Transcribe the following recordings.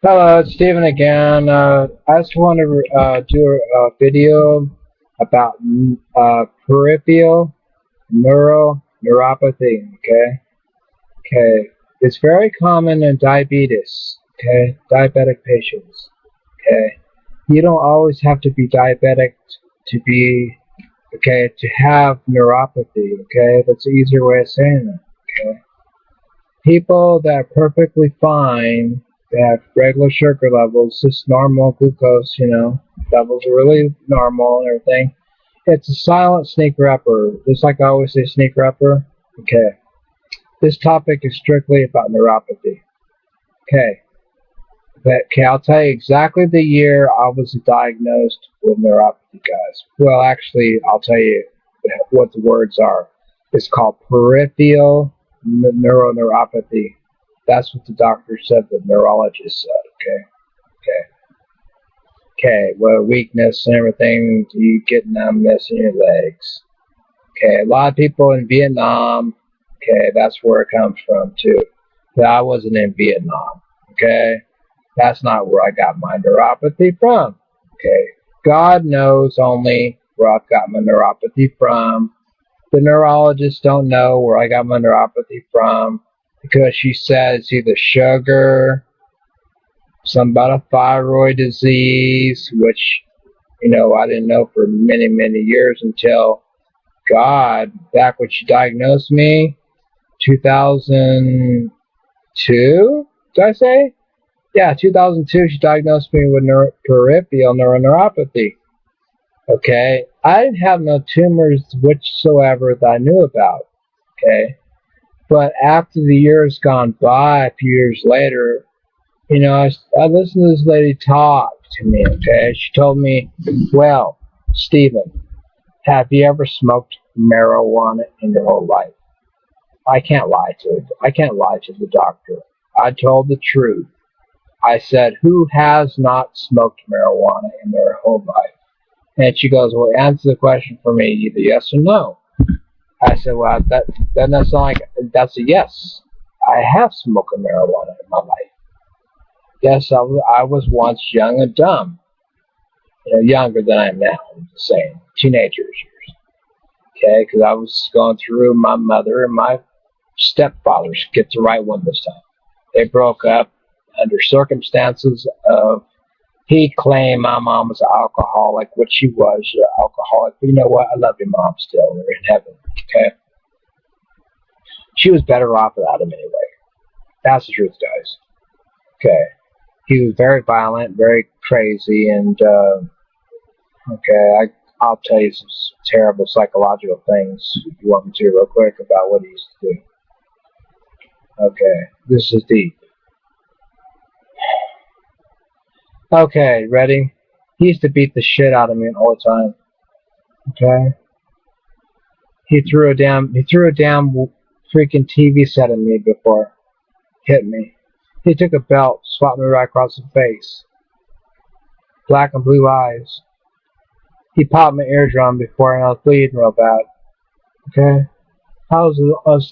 Hello, it's Steven again. I just want to do a video about peripheral neuropathy. Okay. It's very common in diabetes. Okay, diabetic patients. Okay, you don't always have to be diabetic to be to have neuropathy. Okay, that's an easier way of saying it. Okay, people that are perfectly fine, they have regular sugar levels, just normal glucose, levels are really normal and everything. It's a silent sneaker upper, just like I always say, sneaker upper. Okay, this topic is strictly about neuropathy. Okay, I'll tell you exactly the year I was diagnosed with neuropathy, guys. Well, actually, I'll tell you what the words are. It's called peripheral neuropathy. That's what the doctor said, the neurologist said. Okay. Well, weakness and everything, you get numbness in your legs. Okay, a lot of people in Vietnam, okay, that's where it comes from too. But I wasn't in Vietnam, okay? That's not where I got my neuropathy from, okay? God knows only where I've got my neuropathy from. The neurologists don't know where I got my neuropathy from because she said it's either sugar, some about a thyroid disease, which, I didn't know for many, many years until God, back when she diagnosed me, 2002, did I say? Yeah, 2002, she diagnosed me with peripheral neuropathy. Okay, I didn't have no tumors whatsoever that I knew about. Okay, but after the years gone by, a few years later, I listened to this lady talk to me. Okay, she told me, "Well, Stephen, have you ever smoked marijuana in your whole life?" I can't lie to it. I can't lie to the doctor. I told the truth. I said, "Who has not smoked marijuana in their whole life?" And she goes, "Well, answer the question for me, either yes or no." I said, "Well, that's not like that's a yes. I have smoked marijuana in my life. Yes, I was once young and dumb. Younger than I am now. I'm just saying, teenagers years. Okay, because I was going through my mother and my stepfather. Get the right one this time. They broke up under circumstances of he claimed my mom was an alcoholic, which she was an alcoholic. But you know what? I love your mom still. We're in heaven. Okay, she was better off without him anyway. That's the truth, guys. Okay, he was very violent, very crazy, and I'll tell you some terrible psychological things if you want me to, real quick, about what he used to do. Okay, this is deep. Okay, ready? He used to beat the shit out of me all the time. Okay, he threw a damn freaking TV set at me before, hit me. He took a belt, swapped me right across the face, black and blue eyes. He popped my eardrum before and I was bleeding real bad. Okay, I was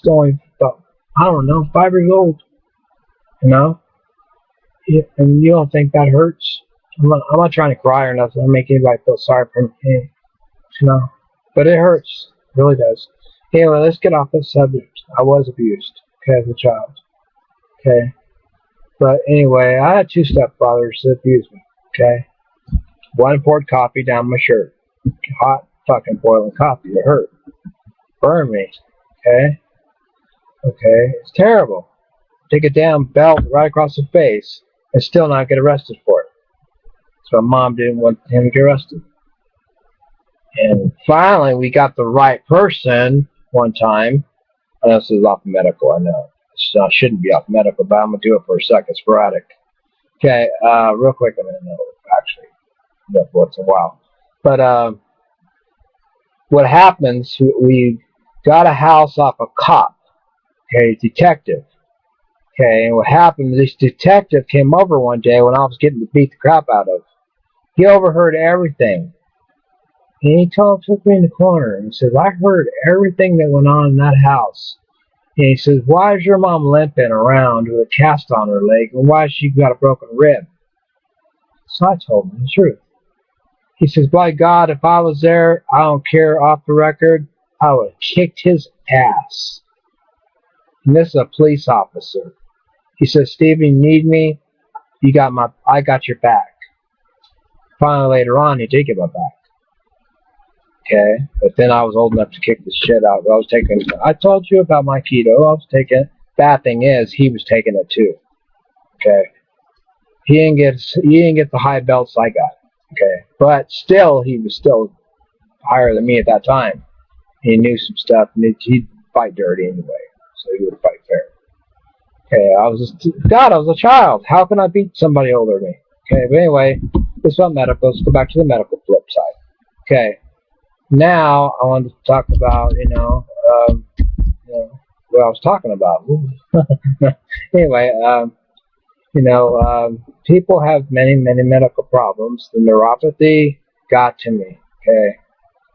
only about, I don't know, 5 years old. You know, and you don't think that hurts? I'm not trying to cry or nothing. I'm making anybody feel sorry for me. You know, but it hurts. It really does. Anyway, let's get off this subject. I was abused, okay, as a child. Okay, but anyway, I had two stepfathers that abused me. Okay, one poured coffee down my shirt. Hot fucking boiling coffee. It hurt. Burned me. Okay, it's terrible. Take a damn belt right across the face and still not get arrested for it. So my mom didn't want him to get arrested. And finally, we got the right person one time. And this is off medical, I know. It shouldn't be off medical, but I'm going to do it for a second, sporadic. Okay, real quick, I'm going to know, actually, once in a while. But what happens, we got a house off a cop, okay, detective. Okay, and what happened, this detective came over one day when I was getting beat the crap out of. He overheard everything. And he took me in the corner and says, "I heard everything that went on in that house. And he says, why is your mom limping around with a cast on her leg, and why has she got a broken rib? So I told him the truth. He says, by God, if I was there, I don't care, off the record, I would have kicked his ass. And this is a police officer. He says, Steven, you need me? I got your back. Finally, later on, he did get my back. Okay, but then I was old enough to kick the shit out. I told you about my keto. I was taking it. Bad thing is, he was taking it too. Okay, he didn't get the high belts I got. Okay, but still, he was still higher than me at that time. He knew some stuff, and he'd fight dirty anyway, so he would fight fair. Okay, I was a child. How can I beat somebody older than me? Okay, but anyway, this is about medical. Let's go back to the medical flip side. Okay. Now I wanted to talk about, what I was talking about. Anyway, people have many medical problems. The neuropathy got to me. Okay,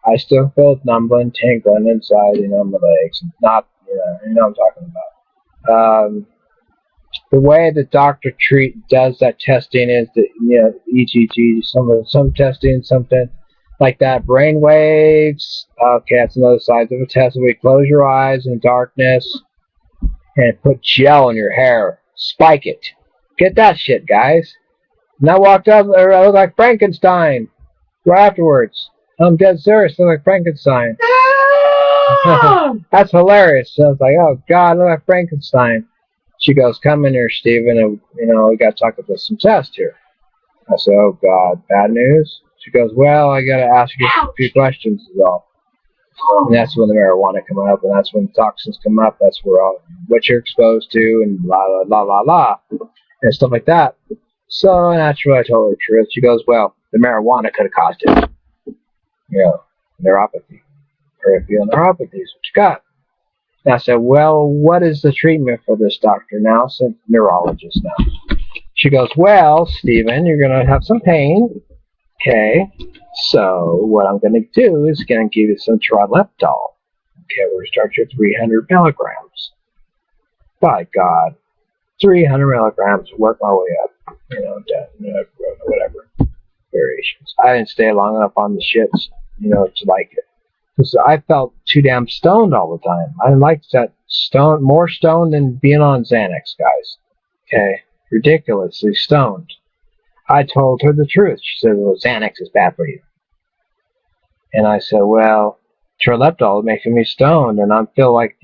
I still feel numbing, tingling inside, my legs. Not, what I'm talking about. The way the doctor does that testing is that, EGG, some testing, something like that, brain waves. Okay, that's another side of a test where you close your eyes in darkness and put gel in your hair. Spike it. Get that shit, guys. And I walked up, I looked like Frankenstein. Right afterwards. I'm dead serious, I look like Frankenstein. That's hilarious. So I was like, oh God, I look like Frankenstein. She goes, come in here, Steven, and we got to talk about some tests here. I said, oh God, bad news? She goes, well, I got to ask you a few questions is all. And that's when the marijuana come up, and that's when the toxins come up. That's where what you're exposed to, and la, and stuff like that. So naturally, I told her the truth. She goes, well, the marijuana could have caused it. Neuropathy. Peripheral neuropathy is what you got. And I said, well, what is the treatment for this doctor now, since neurologist now? She goes, well, Steven, you're going to have some pain. Okay, so what I'm going to do is going to give you some trileptal. Okay, we're going to start you at 300 milligrams. By God, 300 milligrams, work my way up. Whatever variations. I didn't stay long enough on the shits, to like it. Because I felt too damn stoned all the time. I liked that more stoned than being on Xanax, guys. Okay, ridiculously stoned. I told her the truth. She said, well, Xanax is bad for you. And I said, well, trileptal is making me stoned, and I feel like,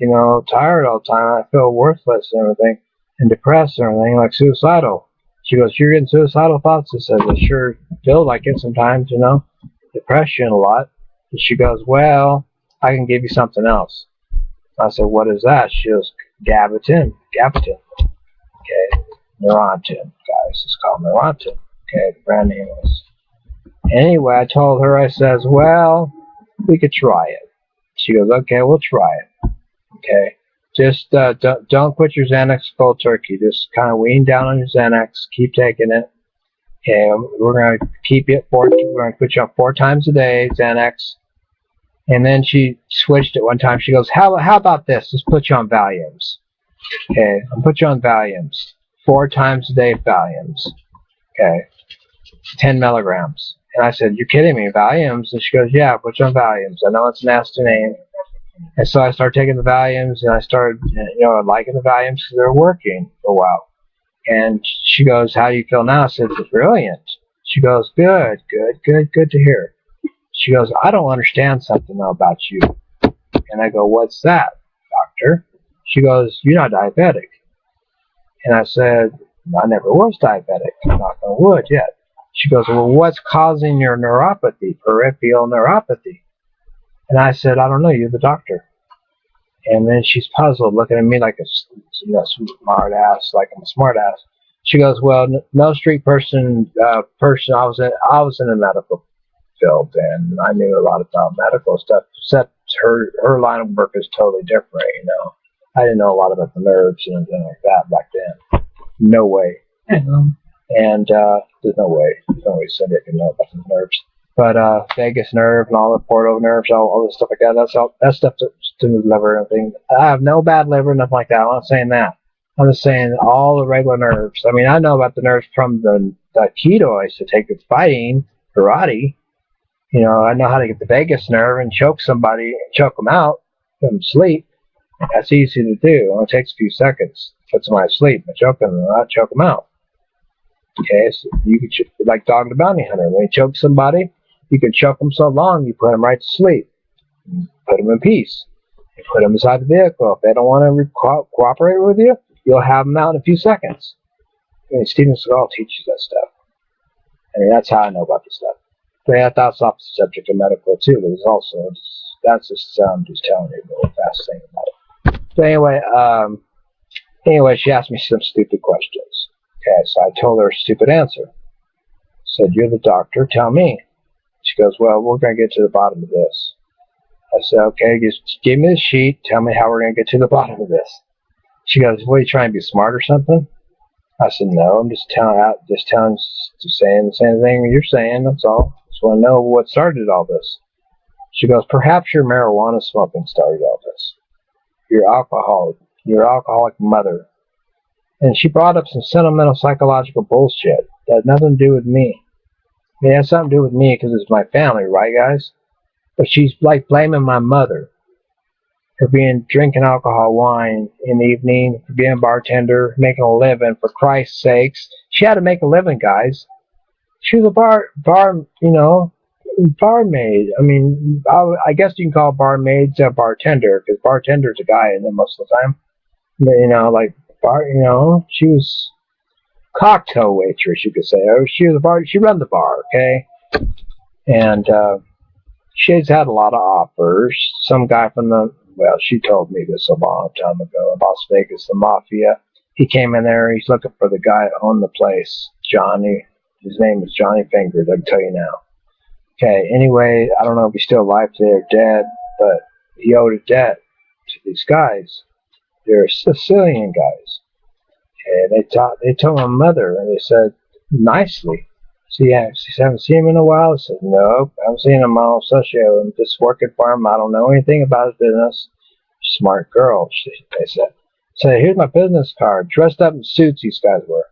tired all the time. I feel worthless and everything, and depressed and everything, like suicidal. She goes, you're getting suicidal thoughts? I said, I sure feel like it sometimes, depression a lot. And she goes, well, I can give you something else. I said, what is that? She goes, Gabapentin. Okay, Neurontin, guys. It's called Neurontin. Okay, the brand name is. Anyway, I told her, I says, well, we could try it. She goes, okay, we'll try it. Okay, just don't quit your Xanax cold turkey. Just kind of wean down on your Xanax. Keep taking it. Okay, we're going to keep it we're going to put you on 4 times a day, Xanax. And then she switched it one time. She goes, how about this? Let's put you on Valiums. Okay, I'll put you on Valiums. 4 times a day Valiums. Okay, 10 milligrams. And I said, you're kidding me, Valiums? And she goes, yeah, put you on Valiums. I know it's a nasty name. And so I started taking the Valiums, and I started, liking the Valiums because they were working for a while. And she goes, how do you feel now? I said, brilliant. She goes, good to hear. She goes, I don't understand something though about you. And I go, what's that, doctor? She goes, you're not diabetic. And I said, I never was diabetic. Knock on wood yet. She goes, well, what's causing your neuropathy, peripheral neuropathy? And I said, I don't know, you're the doctor. And then she's puzzled, looking at me like a smart ass, like I'm a smart ass. She goes, well, no street person. I was in the medical field, and I knew a lot about medical stuff. Except her line of work is totally different. I didn't know a lot about the nerves and anything like that back then. No way. And there's no way somebody can know about the nerves. But vagus nerve and all the portal nerves, all this stuff like that, that stuff to the liver and everything. I have no bad liver, nothing like that. I'm not saying that. I'm just saying all the regular nerves. I mean, I know about the nerves from the keto I used to take with fighting, karate. You know, I know how to get the vagus nerve and choke somebody and choke them out, put them to sleep. That's easy to do. It only takes a few seconds to put somebody to sleep. I choke them, I choke them out. Okay, so you can like Dog the Bounty Hunter. When you choke somebody, you can choke them so long you put them right to sleep. Put them in peace. You put them inside the vehicle. If they don't want to cooperate with you, you'll have them out in a few seconds. I mean, Steven Seagal teaches that stuff. I mean, that's how I know about this stuff. But yeah, that's off the subject of medical too. But it's also that's just just telling you a little fast thing about it. But anyway, she asked me some stupid questions. Okay, so I told her a stupid answer. I said, "You're the doctor. Tell me." She goes, "Well, we're going to get to the bottom of this." I said, "Okay, just give me the sheet. Tell me how we're going to get to the bottom of this." She goes, "What, are you trying to be smart or something?" I said, "No, I'm just saying the same thing you're saying. That's all. Just want to know what started all this." She goes, "Perhaps your marijuana smoking started all this. Your alcoholic mother." And she brought up some sentimental psychological bullshit that had nothing to do with me. I mean, it has something to do with me because it's my family, right, guys? But she's like blaming my mother for drinking alcohol, wine in the evening, for being a bartender, making a living. For Christ's sakes, she had to make a living, guys. She was a barmaid. I mean, I guess you can call barmaids a bartender because bartender's a guy, and then most of the time, she was cocktail waitress, you could say. Or she was a bar. She ran the bar, okay, and she's had a lot of offers. Some guy from she told me this a long time ago in Las Vegas, the mafia. He came in there. He's looking for the guy that owned the place, Johnny. His name is Johnny Fingers. I can tell you now. Okay. Anyway, I don't know if he's still alive today or dead, but he owed a debt to these guys. They're Sicilian guys. Okay. They told my mother, and they said nicely. She haven't seen him in a while. I said, "Nope, I haven't seen him. I'm associated. I'm just working for him. I don't know anything about his business." Smart girl, they said. So here's my business card. Dressed up in suits, these guys were.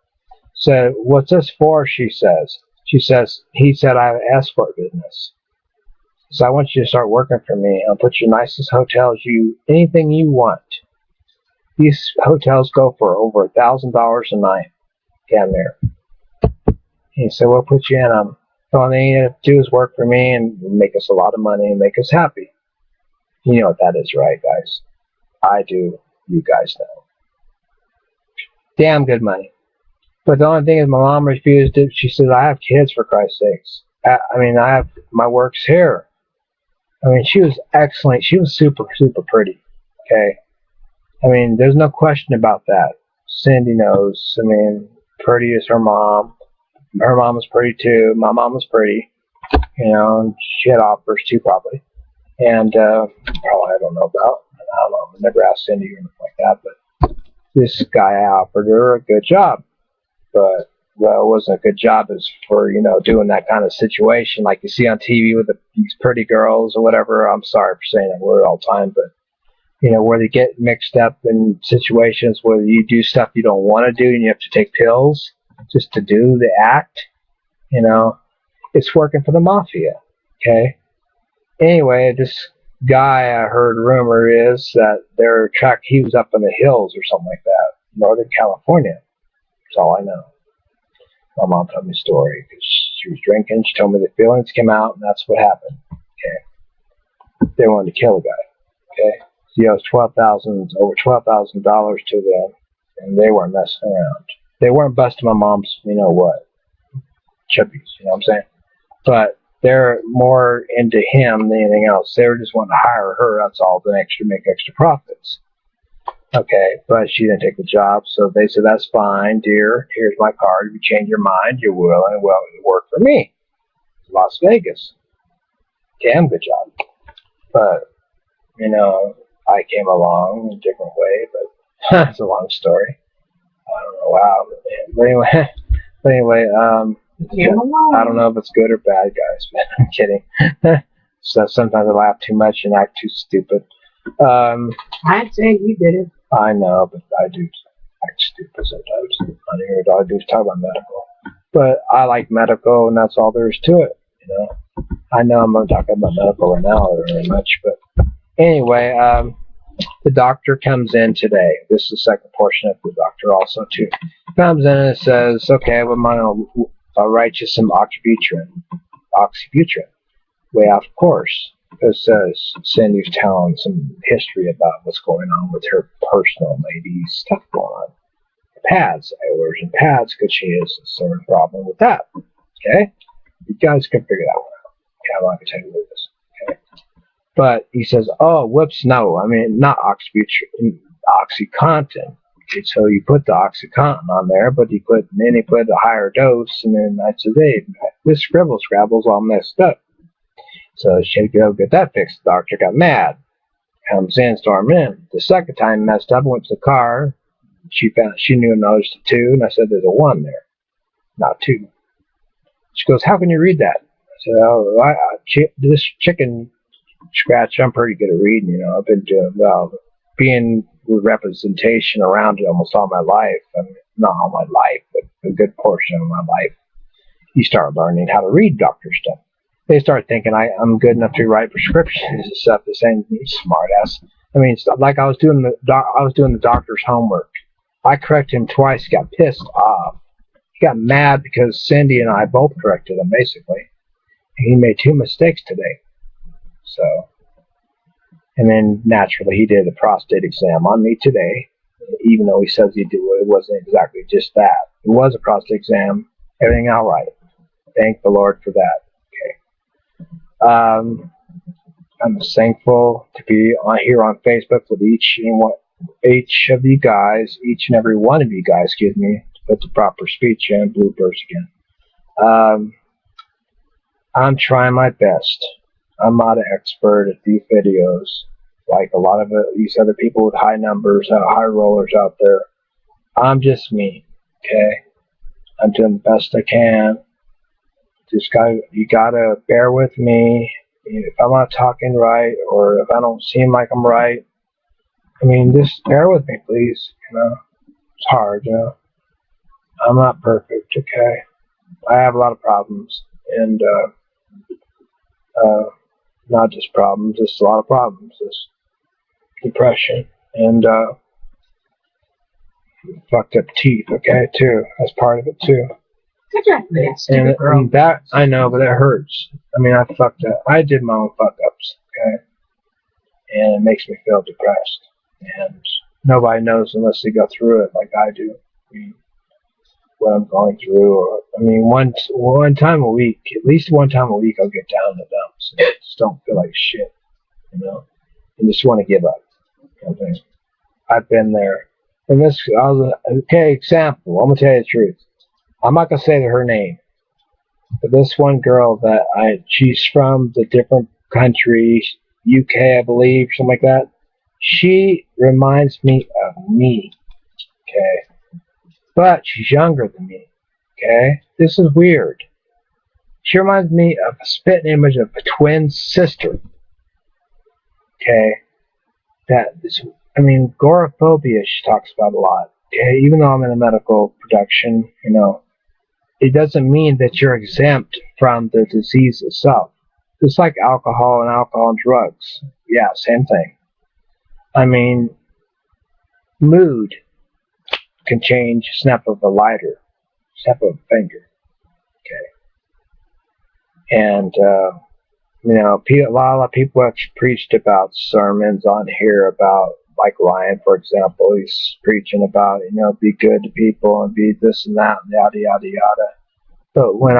Said, "What's this for?" She says. He said, "I have an escort business. So I want you to start working for me. I'll put you nicest hotels, anything you want. These hotels go for over $1,000 a night. Damn near." He said, "We'll put you in them. The only thing you have to do is work for me and make us a lot of money and make us happy." You know what that is, right, guys? I do. You guys know. Damn good money. But the only thing is my mom refused it. She said, "I have kids, for Christ's sakes. I have my work's here." I mean, she was excellent. She was super, super pretty. Okay? I mean, there's no question about that. Cindy knows. I mean, pretty is her mom. Her mom was pretty too. My mom was pretty. And she had offers too, probably. And probably I don't know about. I don't know. I never asked Cindy or anything like that. But this guy offered her a good job. But it wasn't a good job as for doing that kind of situation like you see on TV with these pretty girls or whatever. I'm sorry for saying that word all the time, but where they get mixed up in situations where you do stuff you don't want to do and you have to take pills just to do the act. It's working for the mafia. Okay. Anyway, this guy, I heard rumor is that he was up in the hills or something like that, Northern California. That's all I know. My mom told me the story because she was drinking. She told me the feelings came out, and that's what happened. Okay. They wanted to kill the guy. Okay. So he owes over $12,000 to them, and they weren't messing around. They weren't busting my mom's, chippies. You know what I'm saying? But they're more into him than anything else. They were just wanting to hire her. That's all. To make extra profits. Okay, but she didn't take the job, so they said, "That's fine, dear. Here's my card. If you change your mind, you will, and well, you work for me." Las Vegas. Damn good job. But, I came along in a different way, but it's a long story. I don't know how. But anyway, I don't know if it's good or bad, guys, but I'm kidding. So sometimes I laugh too much and act too stupid. I'd say you did it. I know, but I do act stupid sometimes. On here, all I do is talk about medical. But I like medical, and that's all there is to it. You know, I know I'm not talking about medical right now very much, but anyway, the doctor comes in today. This is the second portion of the doctor also too. Comes in and says, "Okay, well, I'll write you some oxybutyrin." Way off course. It says Cindy's telling some history about what's going on with her personal lady stuff going on. Pads. I ordered some pads because she has a sort of problem with that. Okay? You guys can figure that one out. Okay, I'm not going to tell you what this. Okay? But he says, oh, whoops, no. I mean, not oxybutyrin, Oxycontin. Okay, so you put the Oxycontin on there, but he put a higher dose, and then I said, hey, this Scrabble's all messed up. So she had to go get that fixed. The doctor got mad. Comes in, stormed in. The second time messed up, went to the car. She knew and noticed a 2, and I said, there's a 1 there, not 2. She goes, how can you read that? I said, oh, this chicken scratch, I'm pretty good at reading, you know. I've been doing well, being with representation around it almost all my life. I mean, not all my life, but a good portion of my life. You start learning how to read doctor stuff. They start thinking I'm good enough to write prescriptions and stuff. They're saying, smart ass. I mean, like I was doing the doctor's homework. I corrected him twice. He got pissed off. He got mad because Cindy and I both corrected him, basically. He made 2 mistakes today. So, and then naturally he did a prostate exam on me today, even though he says it wasn't exactly just that. It was a prostate exam. Everything all right. Thank the Lord for that. I'm thankful to be here on Facebook with each of you guys, each and every one of you guys, excuse me, to put the proper speech in, bloopers again. I'm trying my best. I'm not an expert at these videos like a lot of these other people with high numbers, high rollers out there. I'm just me, okay? I'm doing the best I can. You gotta bear with me if I'm not talking right, or if I don't seem like I'm right. I mean, just bear with me, please. You know, it's hard. You know, I'm not perfect. Okay, I have a lot of problems, and not just problems, just a lot of problems. Just depression and fucked up teeth. Okay, too. That's part of it too. And that, I know, but it hurts. I mean, I fucked up. I did my own fuck ups, okay? And it makes me feel depressed. And nobody knows unless they go through it like I do. I mean, what I'm going through. Or, I mean, one time a week, at least one time a week, I'll get down in the dumps. And I just don't feel like shit, you know? And just want to give up. Okay? I've been there. And okay, example, I'm going to tell you the truth. I'm not going to say her name, but this one girl she's from the different country, UK, I believe, something like that. She reminds me of me, okay? But she's younger than me, okay? This is weird. She reminds me of a spitting image of a twin sister, okay? Agoraphobia she talks about a lot, okay? Even though I'm in a medical production, you know, it doesn't mean that you're exempt from the disease itself. Just like alcohol and drugs. Yeah, same thing. I mean, mood can change snap of a lighter, snap of a finger. Okay. And, you know, a lot of people have preached about sermons on here about, like Ryan, for example, he's preaching about, you know, be good to people and be this and that and yada, yada, yada. But when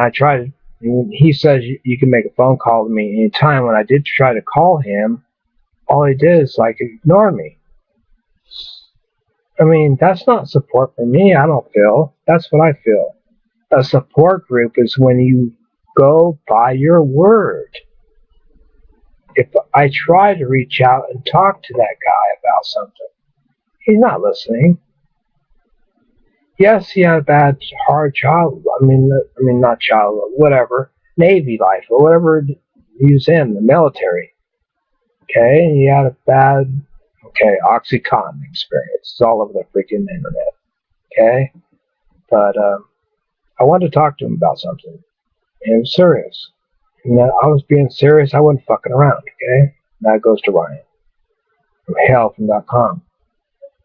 he says you can make a phone call to me anytime. When I did try to call him, all he did is like ignore me. I mean, that's not support for me, I don't feel. That's what I feel. A support group is when you go by your word. If I try to reach out and talk to that guy about something, he's not listening. Yes, he had a bad, hard child. I mean, not childhood, whatever, Navy life or whatever he was in, the military. Okay, he had a bad, OxyContin experience. It's all over the freaking internet. Okay, but I wanted to talk to him about something, and it was serious. And I was being serious. I wasn't fucking around. Okay, and that goes to Ryan from hell.com.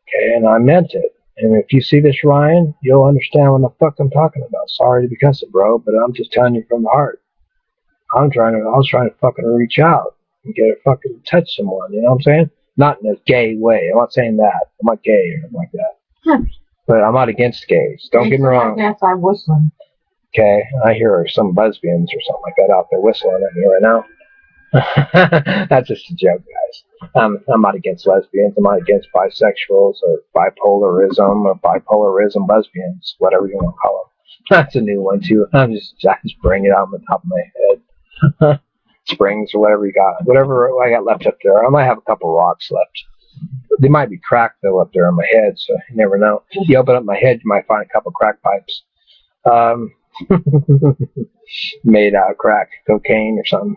Okay, and I meant it. And if you see this, Ryan, you'll understand what the fuck I'm talking about. Sorry to be cussing, bro, but I'm just telling you from the heart. I was trying to fucking reach out and get a fucking touch someone, you know what I'm saying? Not in a gay way. I'm not saying that. I'm not gay or anything like that. But I'm not against gays. Don't get me wrong. Yes, I'm whistling. Okay, I hear some lesbians or something like that out there whistling at me right now. That's just a joke, guys. I'm not against lesbians. I'm not against bisexuals or bipolarism lesbians, whatever you want to call them. That's a new one too. I just bring it out on the top of my head. Springs or whatever you got, whatever I got left up there. I might have a couple rocks left. They might be cracked though up there on my head, so you never know. If you open up my head, you might find a couple crack pipes. Made out of crack cocaine or something.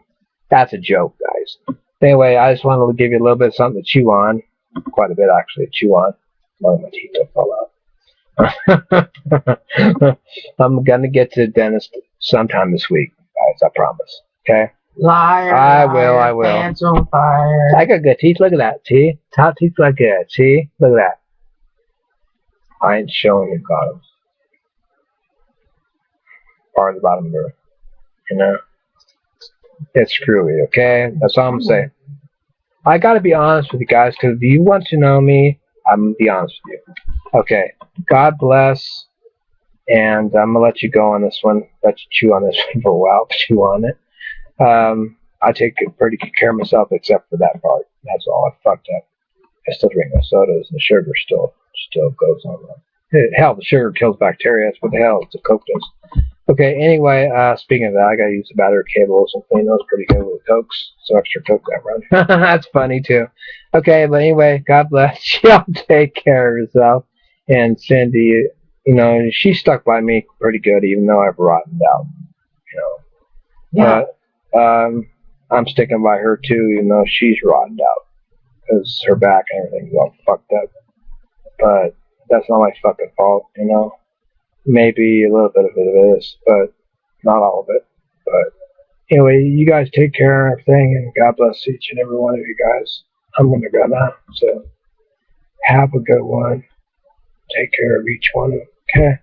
That's a joke, guys. Anyway, I just wanted to give you a little bit of something to chew on. Quite a bit, actually, to chew on. One of my teeth fell out. I'm going to get to the dentist sometime this week, guys. I promise. Okay? Liar. I will. Pants on fire. I got good teeth. Look at that. See? Top teeth look good. See? Look at that. I ain't showing you, got them. Or the bottom there. You know? It's screwy, okay? That's all I'm saying. I gotta be honest with you guys, because if you want to know me, I'm gonna be honest with you. Okay. God bless. And I'm gonna let you go on this one. Let you chew on this one for a while. Chew on it. I take pretty good care of myself except for that part. That's all. I fucked up. I still drink my sodas, and the sugar still goes on. Hell, the sugar kills bacteria. That's what the hell the Coke does. Okay, anyway, speaking of that, I gotta use the battery cables and clean those pretty good with Cokes. So extra Coke got run. That's funny too. Okay, but anyway, God bless you. Take care of yourself. And Cindy, you know, she stuck by me pretty good, even though I've rotted out. You know. Yeah. I'm sticking by her too, even though she's rotted out. Because her back and everything's all fucked up. But that's not my fucking fault, you know. Maybe a little bit of it is, but not all of it. But anyway, you guys take care of everything, and God bless each and every one of you guys. I'm going to go now, so have a good one. Take care of each one of them, okay?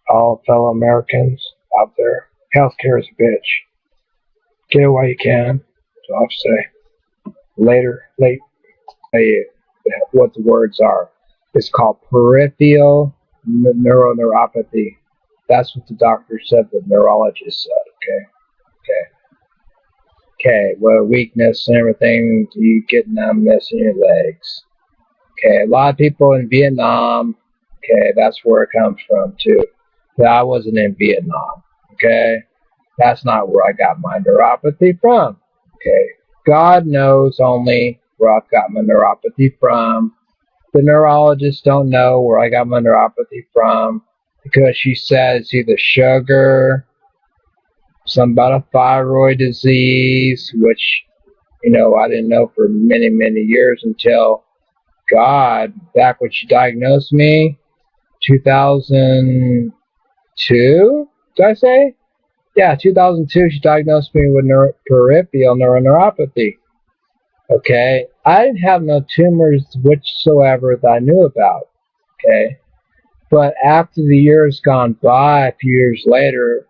All fellow Americans out there, healthcare is a bitch. Get it while you can. So I'll say late. What the words are. It's called peripheral neuropathy. That's what the doctor said, the neurologist said, okay. Well, weakness and everything, you get numbness in your legs. Okay, a lot of people in Vietnam, okay, that's where it comes from too. But I wasn't in Vietnam, okay? That's not where I got my neuropathy from, okay? God knows only where I've got my neuropathy from. The neurologists don't know where I got my neuropathy from because she said it's either sugar, something about a thyroid disease, which, you know, I didn't know for many, many years until God, back when she diagnosed me, 2002, did I say? Yeah, 2002, she diagnosed me with peripheral neuropathy. Okay, I didn't have no tumors whatsoever that I knew about, okay, but after the years gone by, a few years later,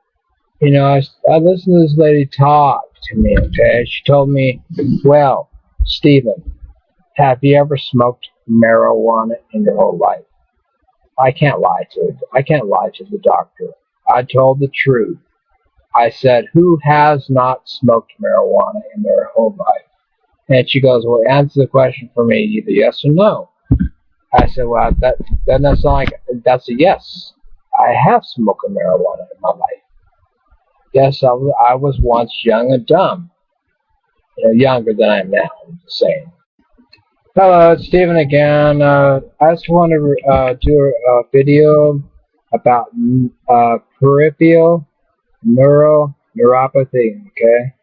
you know, I listened to this lady talk to me, okay, she told me, well, Stephen, have you ever smoked marijuana in your whole life? I can't lie to the doctor. I told the truth. I said, who has not smoked marijuana in their whole life? And she goes, well, answer the question for me, either yes or no. I said, well, that doesn't sound like, that's a yes. I have smoked marijuana in my life. Yes, I was once young and dumb. You know, younger than I am now, I'm just saying. Hello, it's Stephen again. I just want to do a video about peripheral neuropathy. Okay.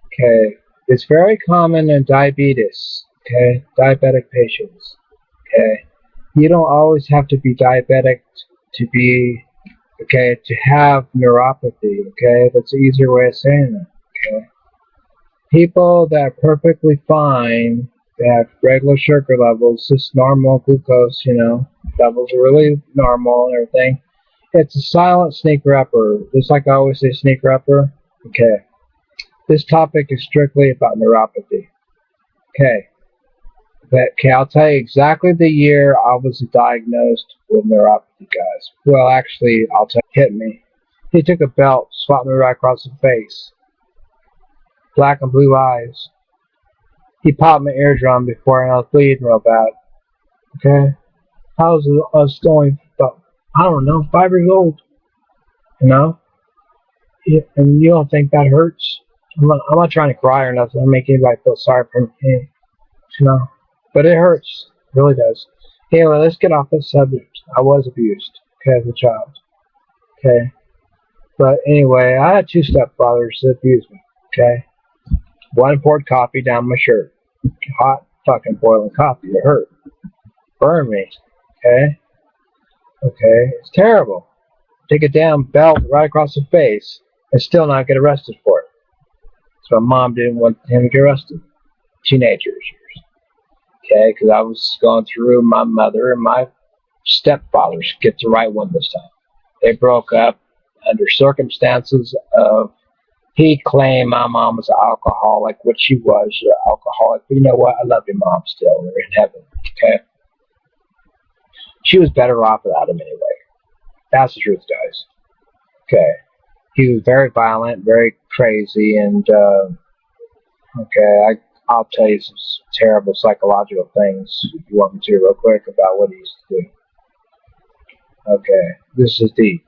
Okay. It's very common in diabetes. Okay. Diabetic patients. Okay. You don't always have to be diabetic to be, okay, to have neuropathy. Okay. That's an easier way of saying that. Okay. People that are perfectly fine, they have regular sugar levels, just normal glucose, levels are really normal and everything. It's a silent sneaker upper. Just like I always say, sneaker upper. Okay. This topic is strictly about neuropathy. Okay. Okay, I'll tell you exactly the year I was diagnosed with neuropathy, guys. Well, actually, I'll tell you, hit me. He took a belt, slapped me right across the face. Black and blue eyes. He popped my eardrum before and I was bleeding real bad. Okay? I was only about, I don't know, 5 years old. You know? And you don't think that hurts? I'm not trying to cry or nothing. I'm making anybody feel sorry for me. But it hurts. It really does. Anyway, let's get off this subject. I was abused, okay, as a child. Okay? But anyway, I had 2 stepfathers that abused me, okay? One poured coffee down my shirt. Hot fucking boiling coffee. It hurt. Burned me. Okay? Okay? It's terrible. Take a damn belt right across the face and still not get arrested for it. So my mom didn't want him to get arrested. Teenagers. Okay? Because I was going through my mother and my stepfathers. Get the right one this time. They broke up under circumstances of, he claimed my mom was an alcoholic, which she was an alcoholic. But you know what? I love your mom still. We're in heaven. Okay? She was better off without him anyway. That's the truth, guys. Okay. He was very violent, very crazy, and I'll tell you some terrible psychological things if you want me to real quick about what he used to do. Okay, this is deep.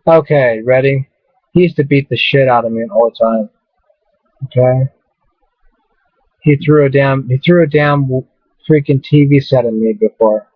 Okay, ready? He used to beat the shit out of me all the time. Okay? He threw a damn freaking TV set at me before.